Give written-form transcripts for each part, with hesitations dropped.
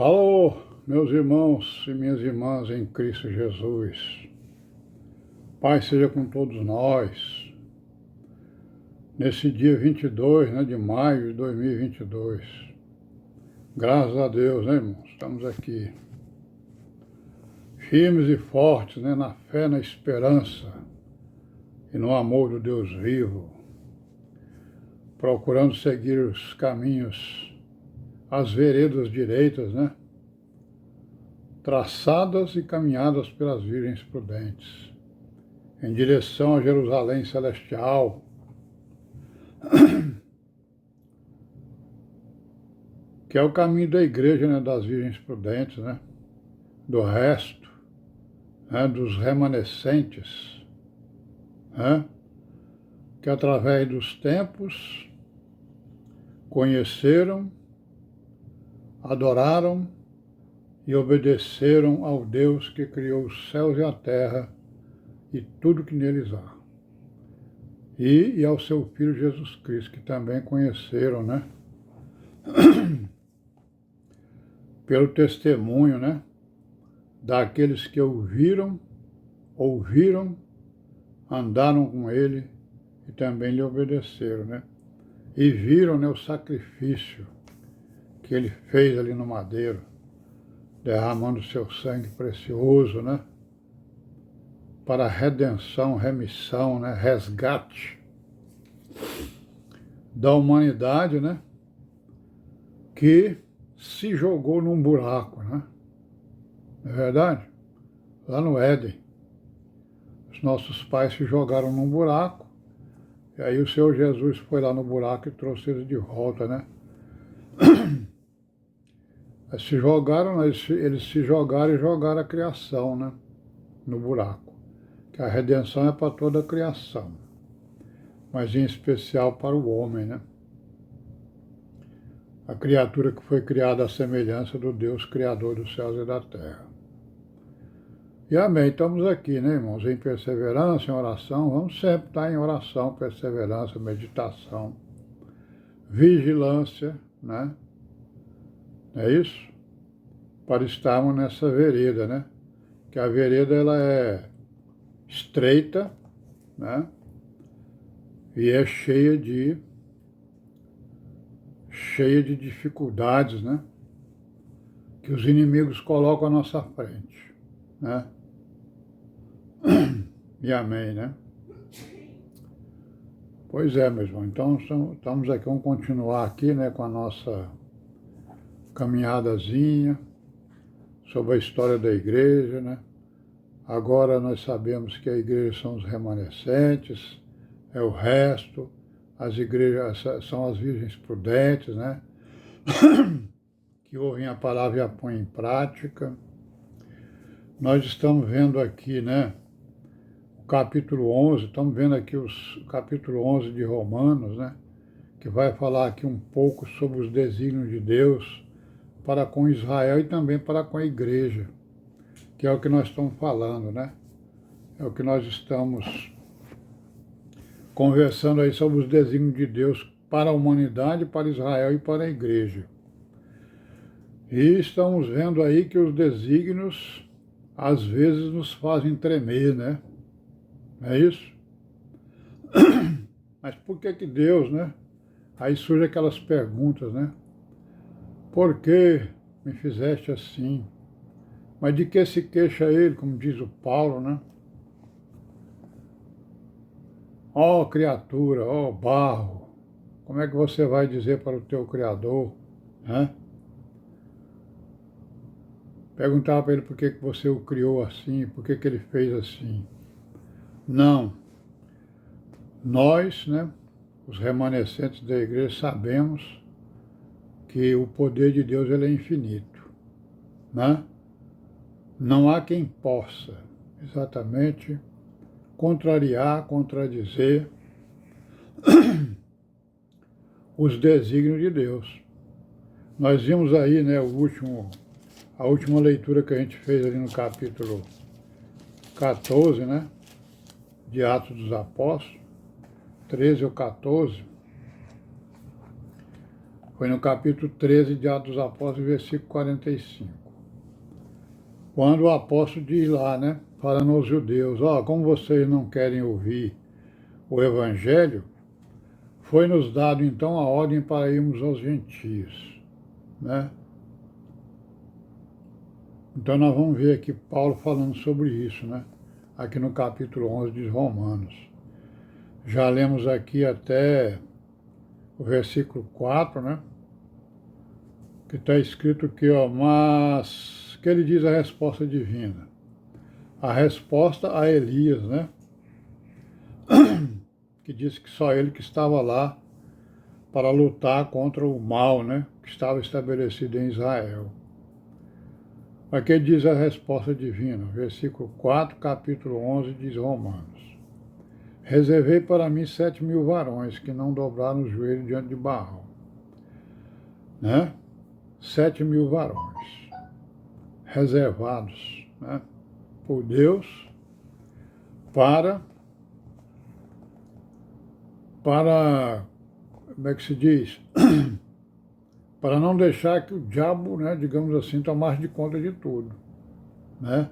Alô, meus irmãos e minhas irmãs em Cristo Jesus. Paz seja com todos nós. Nesse dia 22, de maio de 2022. Graças a Deus, irmãos? Estamos aqui. Firmes e fortes, na fé, na esperança e no amor do Deus vivo. Procurando seguir os caminhos, as veredas direitas, traçadas e caminhadas pelas virgens prudentes, em direção a Jerusalém celestial, que é o caminho da igreja, das virgens prudentes, do resto, dos remanescentes, que através dos tempos conheceram, adoraram e obedeceram ao Deus que criou os céus e a terra e tudo que neles há. E ao seu Filho Jesus Cristo, que também conheceram, pelo testemunho, daqueles que ouviram, andaram com ele e também lhe obedeceram, e viram, o sacrifício que ele fez ali no madeiro, derramando seu sangue precioso, para redenção, remissão, resgate da humanidade, que se jogou num buraco, não é verdade? Lá no Éden. Os nossos pais se jogaram num buraco, e aí o Senhor Jesus foi lá no buraco e trouxe eles de volta, Eles se jogaram e jogaram a criação, no buraco. Que a redenção é para toda a criação, mas em especial para o homem, A criatura que foi criada à semelhança do Deus Criador dos céus e da terra. E amém, estamos aqui, irmãos, em perseverança, em oração. Vamos sempre estar em oração, perseverança, meditação, vigilância, É isso? Para estarmos nessa vereda, Que a vereda, ela é estreita, E é cheia de dificuldades, Que os inimigos colocam à nossa frente, E amém, Pois é, meu irmão. Então, estamos aqui, vamos continuar aqui, com a nossa caminhadazinha sobre a história da igreja, Agora nós sabemos que a igreja são os remanescentes, é o resto, as igrejas são as virgens prudentes, que ouvem a palavra e a põem em prática. Nós estamos vendo aqui, o capítulo 11, estamos vendo aqui o capítulo 11 de Romanos, que vai falar aqui um pouco sobre os desígnios de Deus para com Israel e também para com a igreja, que é o que nós estamos falando, É o que nós estamos conversando aí sobre os desígnios de Deus para a humanidade, para Israel e para a igreja. E estamos vendo aí que os desígnios, às vezes, nos fazem tremer, É isso? Mas por que Deus, Aí surgem aquelas perguntas, Por que me fizeste assim? Mas de que se queixa ele, como diz o Paulo, Ó criatura, ó barro, como é que você vai dizer para o teu Criador, Perguntava para ele por que você o criou assim, por que ele fez assim. Não. Nós, os remanescentes da igreja, sabemos que o poder de Deus ele é infinito, Não há quem possa exatamente contrariar, contradizer os desígnios de Deus. Nós vimos aí, a última leitura que a gente fez ali no capítulo 14, de Atos dos Apóstolos, 13 ou 14, Foi no capítulo 13 de Atos dos Apóstolos, versículo 45. Quando o apóstolo diz lá, né, falando aos judeus, como vocês não querem ouvir o evangelho, foi-nos dado então a ordem para irmos aos gentios, né? Então nós vamos ver aqui Paulo falando sobre isso, né? Aqui no capítulo 11 de Romanos. Já lemos aqui até o versículo 4, né? Que está escrito aqui, mas que ele diz a resposta divina. A resposta a Elias, né? Que disse que só ele que estava lá para lutar contra o mal, né? Que estava estabelecido em Israel. Aqui diz a resposta divina, versículo 4, capítulo 11 de Romanos. Reservei para mim 7.000 varões que não dobraram o joelho diante de Baal. Né? 7.000 varões reservados, né, por Deus para, como é que se diz? Para não deixar que o diabo, né, digamos assim, tomasse de conta de tudo, né?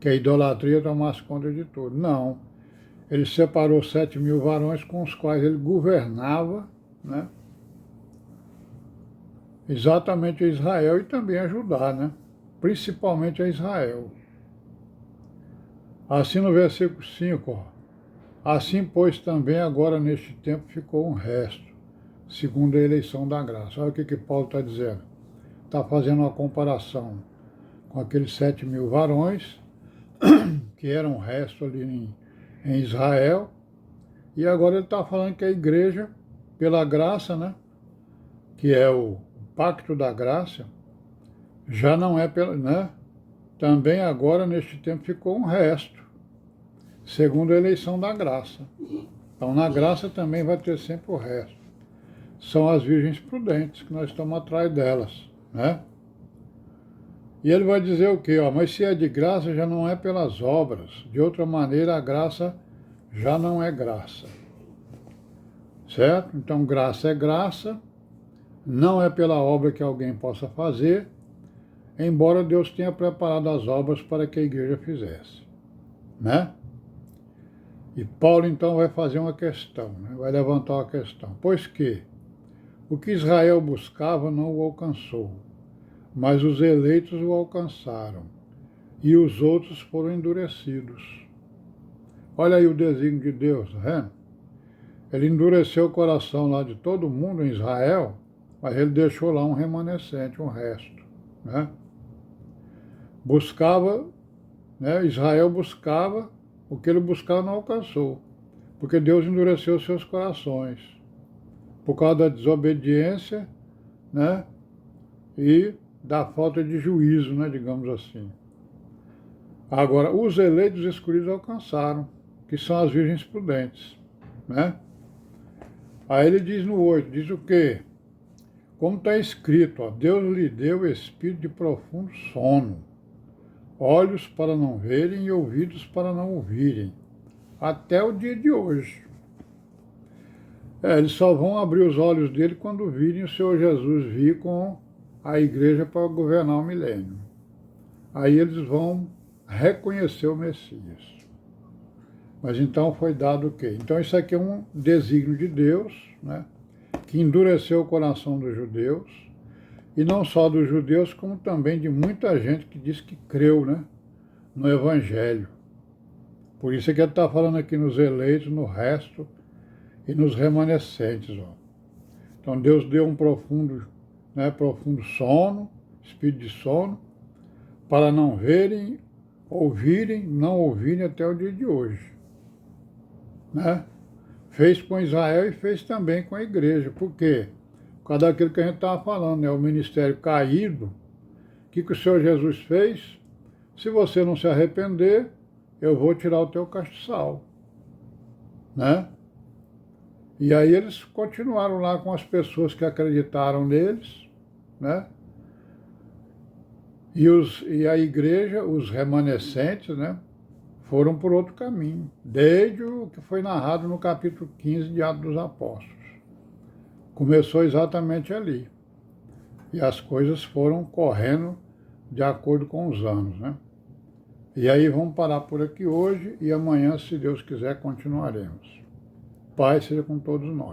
Que a idolatria tomasse conta de tudo. Não. Ele separou 7.000 varões com os quais ele governava, né? Exatamente a Israel e também a Judá, né? Principalmente a Israel. Assim no versículo 5, assim, pois, também agora neste tempo ficou um resto, segundo a eleição da graça. Olha o que Paulo está dizendo. Está fazendo uma comparação com aqueles 7.000 varões, que eram o resto ali em Israel, e agora ele está falando que a igreja, pela graça, né, que é o pacto da graça, já não é pela, né, também agora neste tempo ficou um resto, segundo a eleição da graça. Então na graça também vai ter sempre o resto. São as virgens prudentes, que nós estamos atrás delas, né? E ele vai dizer o quê? Mas se é de graça, já não é pelas obras. De outra maneira, a graça já não é graça. Certo? Então, graça é graça, não é pela obra que alguém possa fazer, embora Deus tenha preparado as obras para que a igreja fizesse, né? E Paulo, então, vai fazer uma questão, né? Vai levantar uma questão. Pois que o que Israel buscava não o alcançou, mas os eleitos o alcançaram, e os outros foram endurecidos. Olha aí o desígnio de Deus, tá vendo? Ele endureceu o coração lá de todo mundo em Israel, mas ele deixou lá um remanescente, um resto, né? Buscava, né? Israel buscava, o que ele buscava não alcançou, porque Deus endureceu seus corações, por causa da desobediência, né? E da falta de juízo, né, digamos assim. Agora, os eleitos escolhidos alcançaram, que são as virgens prudentes, né? Aí ele diz no 8, diz o quê? Como está escrito, Deus lhe deu espírito de profundo sono, olhos para não verem e ouvidos para não ouvirem, até o dia de hoje. Eles só vão abrir os olhos dele quando virem o Senhor Jesus vir com a igreja para governar o milênio. Aí eles vão reconhecer o Messias. Mas então foi dado o quê? Então isso aqui é um desígnio de Deus, né, que endureceu o coração dos judeus, e não só dos judeus, como também de muita gente que diz que creu, né, no Evangelho. Por isso é que ele está falando aqui nos eleitos, no resto e nos remanescentes. Ó. Então Deus deu um profundo sono, espírito de sono, para não verem, ouvirem, não ouvirem até o dia de hoje. Né? Fez com Israel e fez também com a igreja. Por quê? Por causa daquilo que a gente estava falando, né? O ministério caído. O que o Senhor Jesus fez? Se você não se arrepender, eu vou tirar o teu castiçal. Né? E aí eles continuaram lá com as pessoas que acreditaram neles, né? E a igreja, os remanescentes, né, foram por outro caminho, desde o que foi narrado no capítulo 15 de Atos dos Apóstolos. começou exatamente ali. E as coisas foram correndo de acordo com os anos, né? E aí vamos parar por aqui hoje e amanhã, se Deus quiser, continuaremos. Paz seja com todos nós.